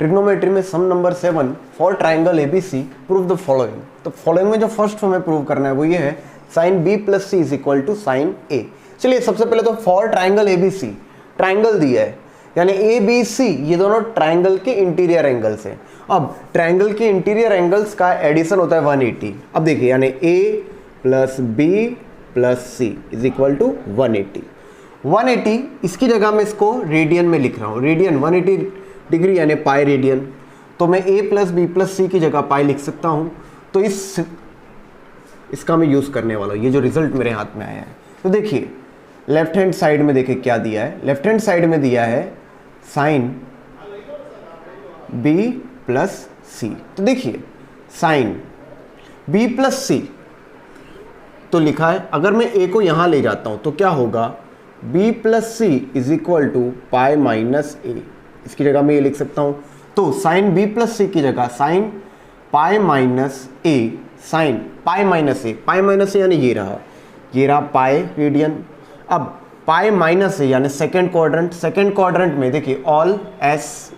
Trigonometry में sum number 7 for triangle ABC prove the following. तो following में जो फर्स्ट हमें प्रूव करना है वो ये है sine B plus C is equal to sine A. चलिए सबसे पहले तो फॉर ट्राइंगल एबीसी, ट्राइंगल दिया है यानी ए बी सी ये दोनों ट्राइंगल के इंटीरियर एंगल्स हैं। अब ट्राइंगल के इंटीरियर एंगल्स का एडिशन होता है 180। अब देखिए यानी A plus B plus C is equal to 180। 180 इसकी जगह मैं इसको रेडियन में लिख रहा हूँ, रेडियन 180 डिग्री यानी पाई रेडियन। तो मैं a प्लस बी प्लस सी की जगह पाई लिख सकता हूँ। तो इसका मैं यूज़ करने वाला हूँ, ये जो रिजल्ट मेरे हाथ में आया है। तो देखिए लेफ्ट हैंड साइड में देखिए क्या दिया है, लेफ्ट हैंड साइड में दिया है साइन b प्लस सी। तो देखिए साइन b प्लस सी तो लिखा है, अगर मैं a को यहाँ ले जाता हूँ तो क्या होगा b plus C is equal to pi minus A. इसकी जगह मैं ये लिख सकता हूँ। तो साइन b प्लस सी की जगह साइन पाई माइनस ए, साइन पाई माइनस ए, पाई माइनस ए यानी ये रहा पाई रेडियन। अब पाई माइनस ए यानी सेकेंड क्वाड्रेंट, सेकेंड क्वाड्रेंट में देखिए all S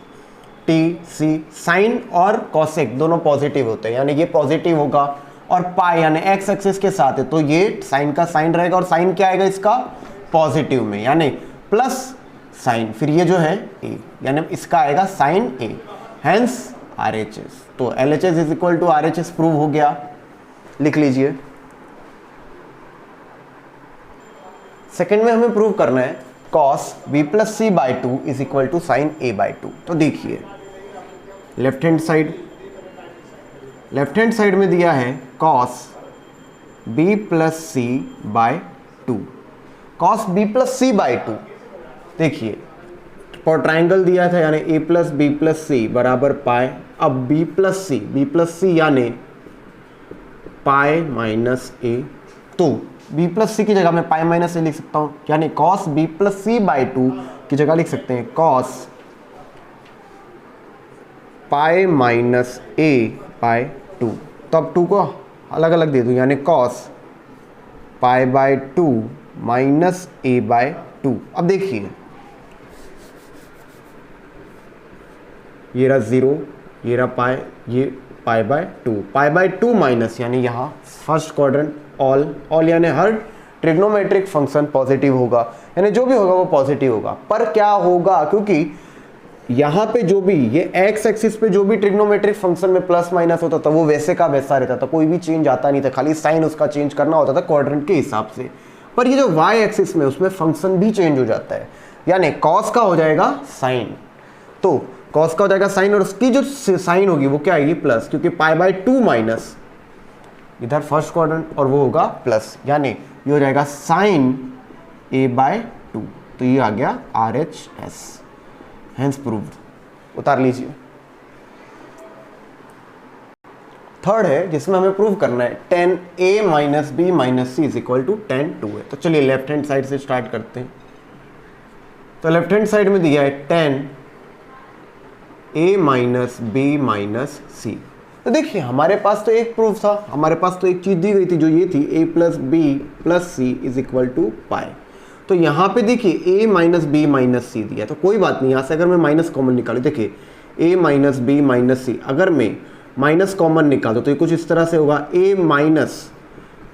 T C, sine और कॉसेक दोनों पॉजिटिव होते हैं यानी ये पॉजिटिव होगा, और पाई यानी एक्स एक्सिस के साथ है तो ये साइन का साइन रहेगा, और साइन क्या आएगा इसका पॉजिटिव में यानी प्लस साइन, फिर ये जो है ए यानी इसका आएगा sine A, hence R H S. तो L H S is equal to R H S prove हो गया, लिख लीजिए। सेकेंड में हमें प्रूव करना है cos B plus C by two is equal to sine A by two. तो देखिए लेफ्ट हैंड साइड में दिया है cos B plus C by two, cos B plus C by two. देखिए फॉर ट्राइंगल दिया था यानी A plus B plus C बराबर पाई। अब बी प्लस सी यानी पाई माइनस ए, तो बी प्लस सी की जगह मैं पाई माइनस ए लिख सकता हूँ यानी cos B plus C by two की जगह लिख सकते हैं cos pi minus A by two. तो अब टू को अलग अलग दे दूँ यानी cos pi by two minus A by two. अब देखिए ये रहा 0, ये रहा पाई, ये पाई बाय टू माइनस यानी यहाँ फर्स्ट क्वाड्रेंट ऑल यानी हर ट्रिग्नोमेट्रिक फंक्शन पॉजिटिव होगा यानी जो भी होगा वो पॉजिटिव होगा। पर क्या होगा, क्योंकि यहाँ पे जो भी ये एक्स एक्सिस पे जो भी ट्रिग्नोमेट्रिक फंक्शन में प्लस माइनस होता था वो वैसे का वैसा रहता था, कोई भी चेंज आता नहीं था, खाली साइन उसका चेंज करना होता था क्वाड्रेंट के हिसाब से। पर ये जो वाई एक्सिस में उसमें फंक्शन भी चेंज हो जाता है यानी कॉस का हो जाएगा साइन, तो कॉस का हो जाएगा साइन और उसकी जो साइन होगी वो क्या आएगी प्लस, क्योंकि पाई बाय टू माइनस इधर फर्स्ट क्वाड्रेंट और वो होगा प्लस यानी ये हो जाएगा साइन ए बाय टू। तो ये आ गया are H S, hence proved. उतार लीजिए। थर्ड है जिसमें हमें प्रूव करना है tan a minus B minus C is equal to tan 2 है। तो चलिए लेफ्ट हैंड साइड से स्टार्ट करते हैं। तो लेफ्ट हैंड साइड में दिया है tan a minus B minus C. तो देखिए हमारे पास तो एक प्रूफ था, हमारे पास तो एक चीज दी गई थी जो ये थी a plus B plus C is equal to pi. तो यहाँ पे देखिए a minus B minus C दिया, तो कोई बात नहीं, यहाँ से अगर मैं माइनस कॉमन निकालूँ, देखिए a माइनस बी माइनस सी, अगर मैं माइनस कॉमन निकाल दो तो ये कुछ इस तरह से होगा a माइनस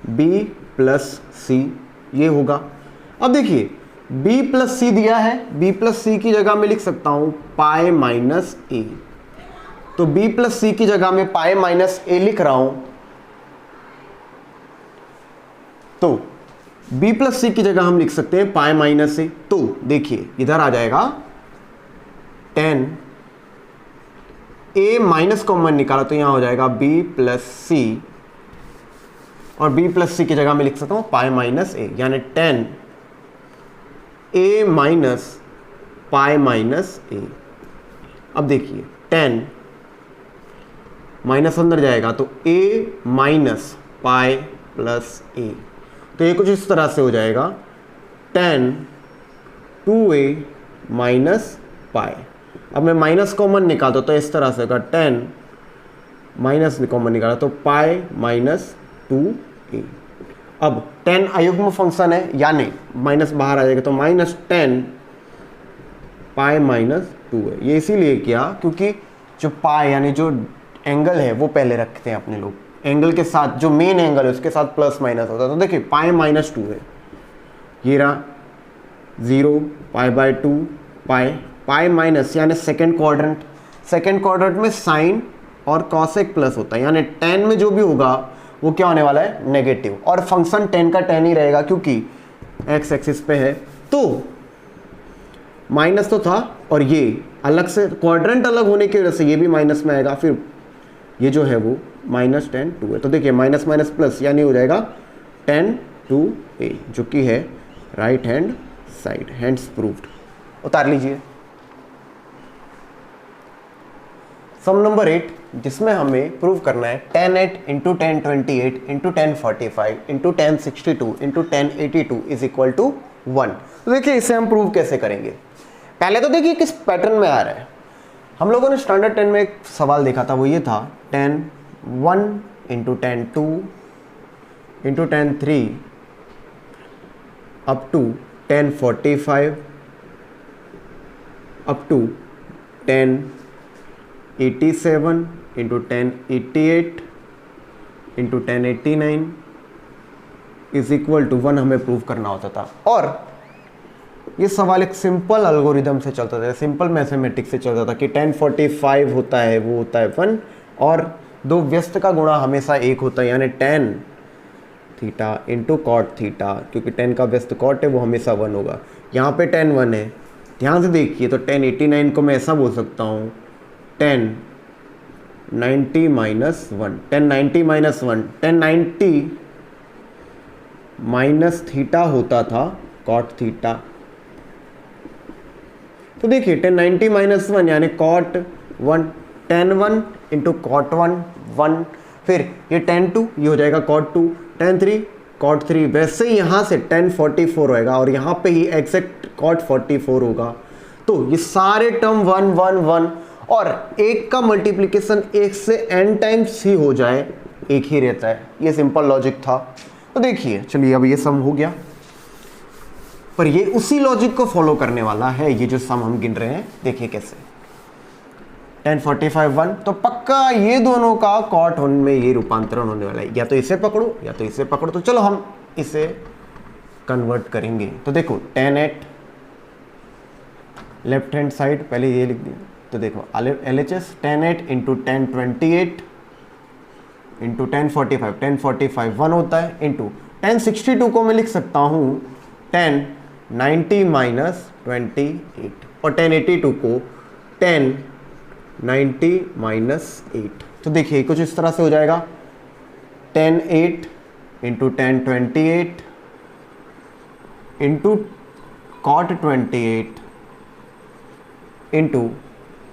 बी प्लस सी, ये होगा। अब देखिए b प्लस सी दिया है, b प्लस सी की जगह मैं लिख सकता हूँ पाई माइनस ए। तो b प्लस सी की जगह मैं पाई माइनस ए लिख रहा हूँ, तो b प्लस सी की जगह हम लिख सकते हैं पाई माइनस ए। तो देखिए इधर आ जाएगा tan a माइनस कॉमन निकाला तो यहाँ हो जाएगा b प्लस सी, और b प्लस सी की जगह मैं लिख सकता हूँ पाई माइनस ए यानी tan a minus pi minus A. अब देखिए tan माइनस अंदर जाएगा तो a minus pi plus A, तो ये कुछ इस तरह से हो जाएगा tan 2a माइनस पाई। अब मैं माइनस कॉमन निकालता तो इस तरह से होगा tan माइनस कॉमन निकाला तो पाई माइनस 2a। अब tan अयुग्म फंक्शन है यानी माइनस बाहर आ जाएगा तो माइनस tan पाई माइनस 2 है। ये इसीलिए किया क्योंकि जो पाई यानी जो एंगल है वो पहले रखते हैं अपने लोग, एंगल के साथ जो मेन एंगल है उसके साथ प्लस माइनस होता है। तो देखिए पाई माइनस 2 है, ये रहा 0 pi by 2 pi, pi minus यानी सेकेंड क्वाड्रेंट, सेकेंड क्वाड्रेंट में साइन और कॉसेक प्लस होता है, यानी tan में जो भी होगा वो क्या होने वाला है, नेगेटिव, और फंक्शन tan का tan ही रहेगा क्योंकि x एक्सिस पे है। तो माइनस तो था और ये अलग से क्वाड्रेंट अलग होने की वजह से ये भी माइनस में आएगा, फिर ये जो है वो माइनस tan 2 है। तो देखिए माइनस माइनस प्लस यानी हो जाएगा tan 2a जो कि है right hand side, hands proved. उतार लीजिए सम नंबर 8 जिसमें हमें प्रूव करना है tan 8 into tan 28 into tan 45 into tan 62 into tan 82 is equal to 1। तो देखिए इसे हम प्रूव कैसे करेंगे। पहले तो देखिए किस पैटर्न में आ रहा है। हम लोगों ने स्टैंडर्ड 10 में एक सवाल देखा था, वो ये था tan 1 into tan 2 into tan 3 up to tan 45 up to tan 87 into tan 88 into tan 89 is equal to 1 हमें प्रूव करना होता था। और ये सवाल एक सिंपल एल्गोरिदम से चलता था, सिंपल मैथमेटिक्स से चलता था कि tan 45 होता है वो होता है 1 और दो व्यस्त का गुणा हमेशा 1 होता है, यानी tan theta into cot theta, क्योंकि tan का व्यस्त कॉट है वो हमेशा 1 होगा। यहाँ पे tan 1 है, ध्यान से देखिए। तो tan 89 को मैं ऐसा बोल सकता हूँ tan 90 minus 1, tan 90 minus 1, tan 90 minus theta होता था कॉट थीटा। तो देखिए tan 90 माइनस 1 यानी कॉट 1, tan 1 इंटू कॉट 1 1, फिर ये tan 2 ये हो जाएगा कॉट 2, tan 3 कॉट 3। वैसे ही यहाँ से tan 44 होएगा और यहाँ पे ही एग्जैक्ट कॉट 44 होगा। तो ये सारे टर्म 1 1 1 और एक का मल्टीप्लिकेशन 1 से n टाइम्स ही हो जाए एक ही रहता है। ये सिंपल लॉजिक था। तो देखिए चलिए अब ये सम हो गया, पर ये उसी लॉजिक को फॉलो करने वाला है। ये जो सम हम गिन रहे हैं देखिए कैसे, tan 45 1, तो पक्का ये दोनों का कॉट में ये रूपांतरण होने वाला है, या तो इसे पकड़ो या तो इसे पकड़ो। तो चलो हम इसे कन्वर्ट करेंगे। तो देखो tan 8 लेफ्ट हैंड साइड पहले ये लिख दिया, तो देखो LHS tan 8 into tan 28 into tan 45, tan 45 1 होता है, इंटू tan 62 को मैं लिख सकता हूँ tan 90 माइनस 28 और tan 82 को tan 90 माइनस 8। तो देखिए कुछ इस तरह से हो जाएगा tan 8 into tan 28 into cot 28 into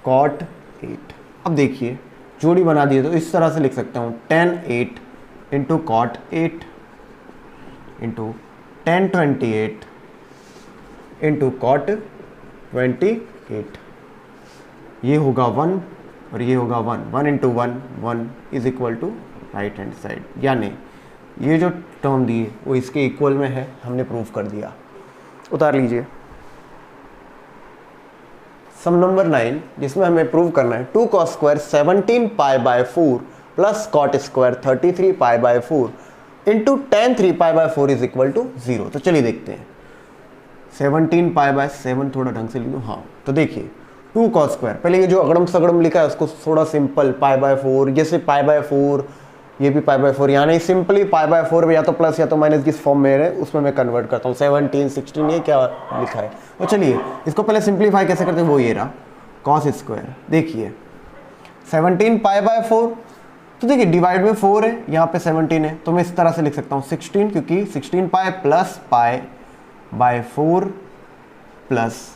cot 8। अब देखिए जोड़ी बना दिए तो इस तरह से लिख सकता हूँ tan 8 into cot 8 into tan 28 into cot 28। ये होगा 1 और ये होगा 1, 1 into 1 1 is equal to right hand side, यानी ये जो टर्म दी वो इसके इक्वल में है। हमने प्रूव कर दिया। उतार लीजिए सम नंबर 9 जिसमें हमें प्रूव करना है 2 cos square 17 pi by 4 plus cot square 33 pi by 4 into tan 3 pi by 4 is equal to 0। तो चलिए देखते हैं 17 पाई बाय 7 थोड़ा ढंग से लिख दो। हाँ तो देखिए 2 cos स्क्वायर, पहले ये जो अगड़म सगड़म लिखा है उसको थोड़ा सिंपल पाई बाय 4, जैसे पाई बाय 4 ये भी पाई बाय 4, यानी सिंपली पाई बाय 4 या तो प्लस या तो माइनस किस फॉर्म में है उसमें मैं कन्वर्ट करता हूँ। 17 16 ये क्या लिखा है। तो चलिए इसको पहले सिंप्लीफाई कैसे करते हैं, वो ये रहा cos स्क्वायर। देखिए 17 पाई बाय 4, तो देखिए डिवाइड में 4 है, यहाँ पे 17 है, तो मैं इस तरह से लिख सकता हूँ 16, क्योंकि 16 pi plus pi by 4 plus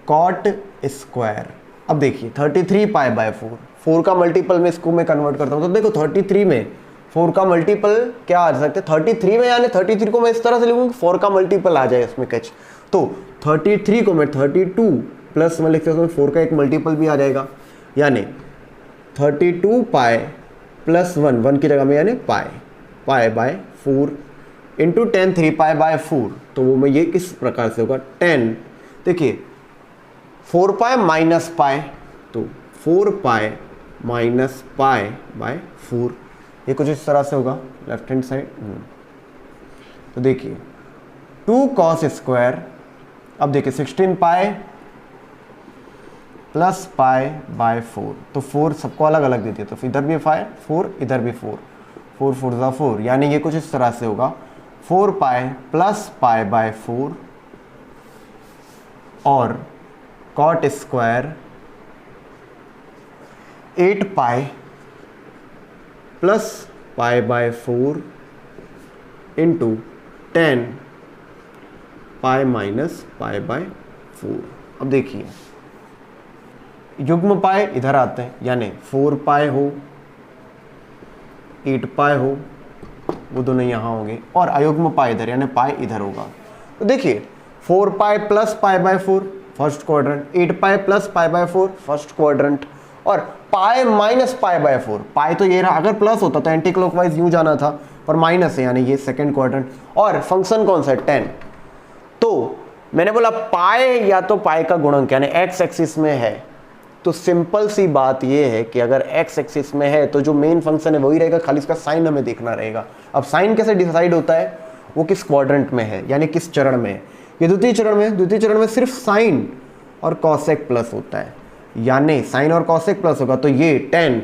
cot square. अब देखिए 33 पाई बाय 4, 4 का मल्टीपल में इसको मैं कन्वर्ट करता हूँ। तो देखो 33 में 4 का मल्टीपल क्या आ सकता है 33 में, यानी 33 को मैं इस तरह से लिखूँ 4 का मल्टीपल आ जाए इसमें कैच। तो 33 को मैं 32 प्लस में लिख सकता हूँ 4 का एक मल्टीपल भी आ जाएगा, यानी 32 पाई प्लस 1, 1 की जगह में यानी पाई by 4 into tan 3 pi by 4। तो वो मैं ये किस प्रकार से होगा 10, देखिए 4 पाई माइनस पाई, तो 4 पाई माइनस पाई बाय 4। ये कुछ इस तरह से होगा लेफ्ट हैंड साइड। तो देखिए 2 cos स्क्वायर, अब देखिए 16 पाई प्लस पाई बाय 4, तो 4 सबको अलग अलग दे दिया, तो इधर भी 4, इधर भी 4, 4 4 ज़ा 4, यानी ये कुछ इस तरह से होगा 4 पाई प्लस पाई बाय 4 और cot square 8 pi plus pi by 4 into 10 pi minus pi by 4। अब देखिए युग्म पाई इधर आते हैं, यानी 4 पाई हो 8 पाई हो, वो दोनों यहाँ होंगे, और अयुग्म पाई इधर, यानी पाई इधर होगा। तो देखिए 4 पाई plus pi by 4 first quadrant, 8 pi plus pi by 4 first quadrant, और पाई माइनस पाई बाय 4, पाई तो ये रहा, अगर प्लस होता तो एंटी क्लॉकवाइज यूं जाना था, पर माइनस है यानी ये सेकंड क्वाड्रेंट, और फंक्शन कौन सा है 10। तो मैंने बोला पाई या तो पाई का गुणक यानी एक्स एक्सिस में है, तो सिंपल सी बात ये है कि अगर एक्स एक्सिस में है तो जो मेन फंक्शन है वही रहेगा, खाली इसका साइन हमें देखना रहेगा। अब साइन कैसे डिसाइड होता है, वो किस क्वाड्रेंट में है यानी किस चरण में है। ये द्वितीय चरण में सिर्फ साइन और कॉसेक प्लस होता है, यानी साइन और कॉसेक प्लस होगा, तो ये 10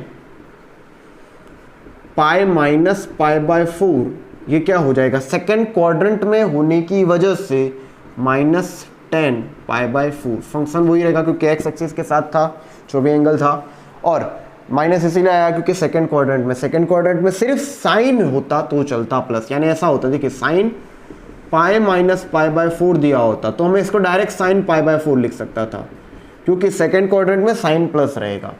पाई माइनस पाई बाय 4 ये क्या हो जाएगा, सेकेंड क्वाड्रेंट में होने की वजह से माइनस 10 पाई बाय 4, फंक्शन वही रहेगा क्योंकि एक्स एक्सिस के साथ था, जो भी एंगल था, और माइनस इसीलिए आया क्योंकि सेकंड क्वाड्रेंट में सिर्फ साइन होता तो चलता प्लस, यानी ऐसा होता, देखिए sine pi minus pi by 4 दिया होता तो हमें इसको डायरेक्ट साइन पाई बाय 4 लिख सकता था, क्योंकि सेकंड क्वाड्रेंट में साइन प्लस रहेगा,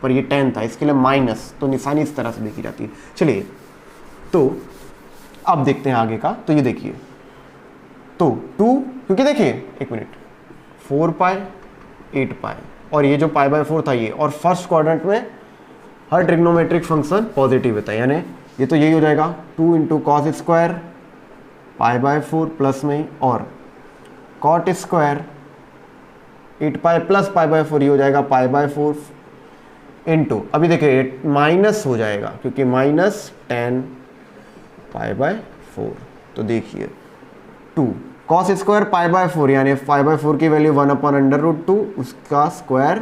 पर ये 10 था इसके लिए माइनस, तो निशानी इस तरह से देखी जाती है। चलिए तो अब देखते हैं आगे का। तो ये देखिए तो 2, क्योंकि देखिए एक मिनट 4 पाई 8 पाई और ये जो पाई बाय 4 था ये, और फर्स्ट क्वाड्रेंट में हर ट्रिग्नोमेट्रिक फंक्शन पॉजिटिव होता है, यानी ये तो यही हो जाएगा 2 into cos square pi by 4 plus में, और cot square 8 pi plus pi by 4 ये हो जाएगा पाई बाय 4 इंटू, अभी देखिए माइनस हो जाएगा क्योंकि माइनस 10 पाई बाय 4। तो देखिए 2 कॉस स्क्वायर पाई बाय 4 यानी पाई बाय 4 की वैल्यू 1/√2, उसका square,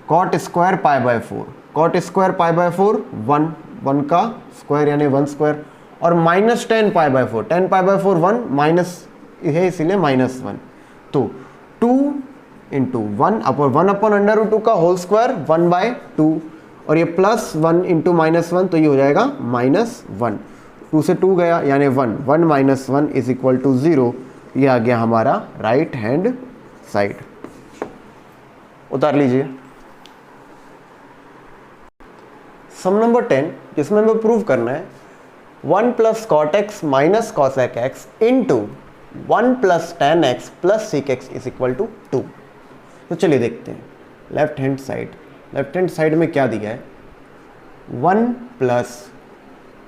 cot square pi by 4, cot square pi by 4 1 का स्क्वायर यानी 1 स्क्वायर, और minus 10 pi by 4, 10 pi by 4 1 minus है इसीलिए -1, तो 2 इंटू 1/√2 का होल स्क्वायर 1/2, और ये प्लस 1 इंटू -1 तो ये हो जाएगा -1, 2 से 2 गया यानी 1, 1 माइनस 1 इज इक्वल टू 0, ये आ गया हमारा राइट हैंड साइड। उतार लीजिए सम नंबर 10, जिसमें हमें प्रूव करना है 1 plus cot x minus cosec x into 1 plus tan x plus sec x is equal to 2। तो चलिए देखते हैं लेफ्ट हैंड साइड में क्या दिया है, 1 plus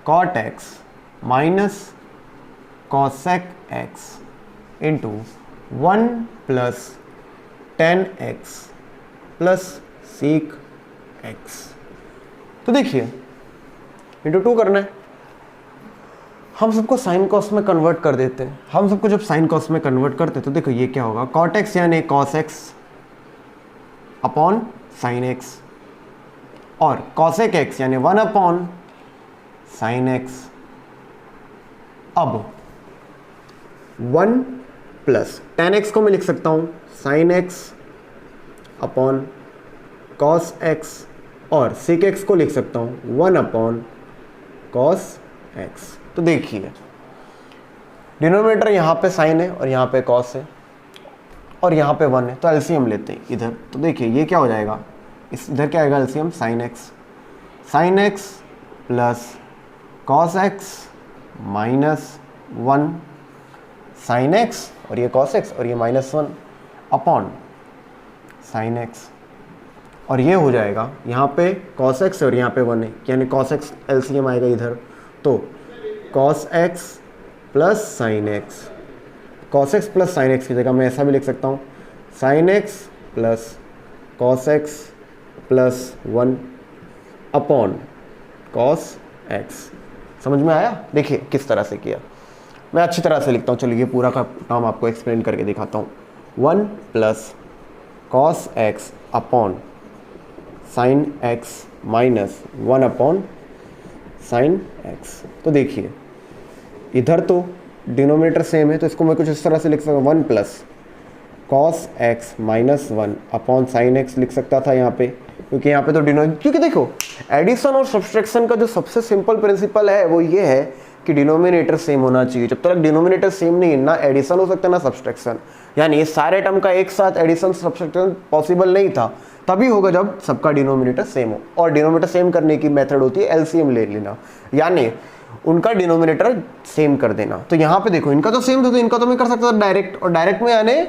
cot x minus cosec x into 1 plus tan x plus sec x. तो देखिए इंटू 2 करना है, हम सबको साइन कॉस में कन्वर्ट कर देते हैं। हम सबको जब साइन कॉस में कन्वर्ट करते हैं तो देखो ये क्या होगा, कॉट एक्स यानी cos x upon sine x, और कॉसेक एक्स यानी 1 अपॉन साइन एक्स। अब 1 प्लस टेन एक्स को मैं लिख सकता हूँ sine x upon cos x, और सीक एक्स को लिख सकता हूँ 1 अपॉन कॉस एक्स। तो देखिए डिनोमिनेटर यहाँ पे साइन है और यहाँ पे कॉस है और यहाँ पे 1 है, तो एलसीएम लेते हैं इधर। तो देखिए ये क्या हो जाएगा, इस इधर क्या आएगा LCM, sign X plus cos x minus 1 sine x, और ये कॉस एक्स और ये -1 अपॉन साइन एक्स, और ये हो जाएगा यहाँ पे कॉस एक्स और यहाँ पे 1 है यानी कॉस एक्स एलसीएम आएगा इधर, तो cos x plus sine x, cos x plus sine x की जगह मैं ऐसा भी लिख सकता हूँ sign X plus cos x plus 1 upon cos x. समझ में आया? देखिए किस तरह से किया, मैं अच्छी तरह से लिखता हूँ। चलिए पूरा का टर्म आपको एक्सप्लेन करके दिखाता हूँ। 1 plus cos x upon sine x minus 1 upon sine x. तो देखिए इधर तो डिनोमिनेटर सेम है, तो इसको मैं कुछ इस तरह से लिख सकता हूँ, 1 plus cos x minus 1 upon sine x लिख सकता था यहाँ पे, क्योंकि यहाँ पे तो क्योंकि देखो एडिशन और सब्सट्रैक्शन का जो सबसे सिंपल प्रिंसिपल है वो ये है कि डिनोमिनेटर सेम होना चाहिए। जब तक डिनोमिनेटर सेम नहीं है, ना एडिशन हो सकता ना सब्सट्रैक्शन, यानी सारे टर्म का एक साथ एडिशन सब्सट्रैक्शन पॉसिबल नहीं था। तभी होगा जब सबका डिनोमिनेटर सेम हो, और डिनोमिनेटर सेम करने की मेथड होती है एलसीएम ले लेना, यानी उनका डिनोमिनेटर सेम कर देना। तो यहाँ पे देखो इनका तो सेम था, तो इनका तो मैं कर सकता था डायरेक्ट, और डायरेक्ट में यानी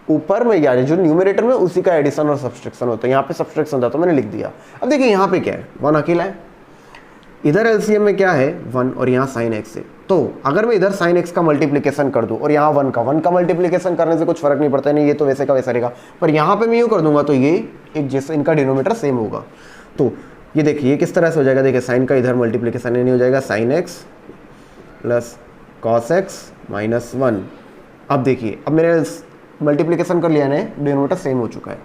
ऊपर में यानी जो न्यूमरेटर में उसी का एडिशन और सब्सट्रैक्शन होता है। यहाँ पे सब्सट्रैक्शन था तो मैंने लिख दिया। अब देखिए यहाँ पे क्या है, 1 अकेला है, इधर एलसीएम में क्या है 1 और यहाँ साइन एक्स है। तो अगर मैं इधर साइन एक्स का मल्टीप्लिकेशन कर दूं और यहाँ 1 का मल्टीप्लिकेशन करने से कुछ फर्क नहीं पड़ता, नहीं ये तो वैसे का वैसा रहेगा, पर यहाँ पे मैं यूँ कर दूंगा तो ये एक जैसे इनका डिनोमिनेटर सेम होगा। तो ये देखिए ये किस तरह से हो जाएगा, देखिए साइन का इधर मल्टीप्लिकेशन नहीं हो जाएगा, sign X plus cos x minus 1। अब देखिए अब मेरे मल्टीप्लिकेशन कर लिया है, डिनोमिनेटर सेम हो चुका है,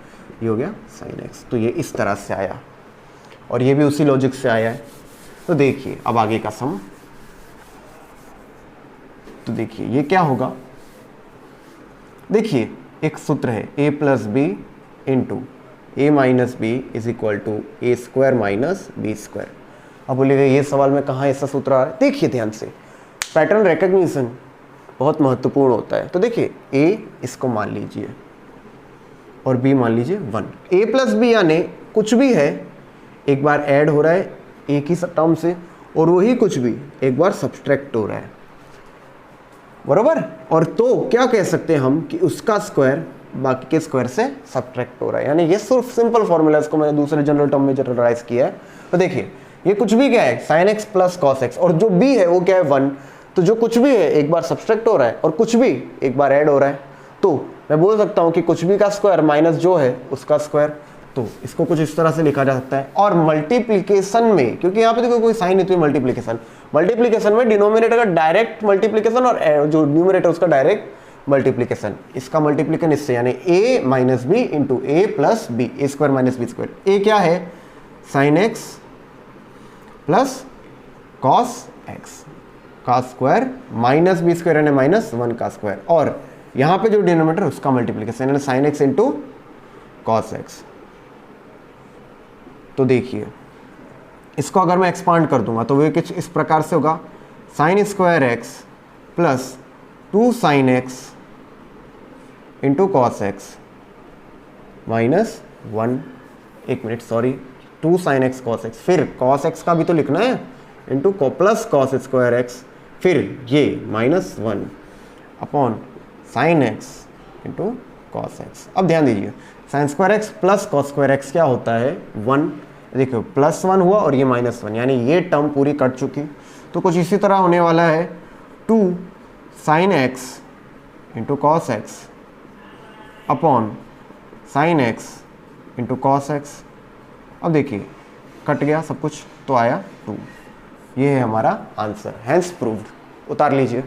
ये हो गया साइन एक्स। तो ये इस तरह से आया और ये भी उसी लॉजिक से आया है। तो देखिए अब आगे का सम, तो देखिए ये क्या होगा, देखिए एक सूत्र है a plus B into A minus B is equal to A square minus B square. अब बोलिएगा ये सवाल में कहाँ ऐसा सूत्र आ रहा है, देखिए ध्यान से, पैटर्न रिकग्निशन बहुत महत्वपूर्ण होता है। तो देखिए a इसको मान लीजिए और b मान लीजिए 1, a प्लस बी यानी कुछ भी है एक बार ऐड हो रहा है एक ही टर्म से, और वही कुछ भी एक बार सब्सट्रैक्ट हो रहा है, बरोबर। और तो क्या कह सकते हैं हम कि उसका स्क्वायर बाकी के स्क्वायर से सब्ट्रैक्ट हो रहा है, यानी ये सिर्फ सिंपल फॉर्मूला, इसको मैंने दूसरे जनरल टर्म में जनरलाइज किया है। तो देखिए ये कुछ भी क्या है sine X plus cos x, और जो b है वो क्या है 1, तो जो कुछ भी है एक बार सब्सट्रैक्ट हो रहा है और कुछ भी एक बार ऐड हो रहा है। तो मैं बोल सकता हूँ कि कुछ भी का स्क्वायर माइनस जो है उसका स्क्वायर। तो इसको कुछ इस तरह से लिखा जा सकता है। और मल्टीप्लिकेशन में, क्योंकि यहाँ पे देखो कोई साइन नहीं तो मल्टीप्लिकेशन में डिनोमिनेटर का डायरेक्ट मल्टीप्लिकेशन और जो न्यूमरेटर उसका डायरेक्ट मल्टीप्लिकेशन, इसका मल्टीप्लिकेशन इससे, यानी a minus B into A plus B, A square minus B square. A क्या है sine X plus cos X का स्क्वायर माइनस बी स्क्वायर यानी माइनस 1 का स्क्वायर, और यहाँ पे जो डिनोमिनेटर उसका मल्टीप्लिकेशन यानी sine x into cos x. तो देखिए इसको अगर मैं एक्सपांड कर दूंगा तो वो कुछ इस प्रकार से होगा, sine square x plus 2 sine x into cos x minus 1, एक minute sorry 2 sine x cos x, फिर कॉस एक्स का भी तो लिखना है into plus cos square x, फिर ये minus 1 upon sine x into cos x. अब ध्यान दीजिए sine square x plus cos square x क्या होता है 1, देखो प्लस 1 हुआ और ये माइनस 1, यानी ये टर्म पूरी कट चुकी। तो कुछ इसी तरह होने वाला है 2 sine x into cos x upon sine x into cos x. अब देखिए कट गया सब कुछ तो आया 2, ये है हमारा आंसर, हैंस प्रूव्ड। उतार लीजिए।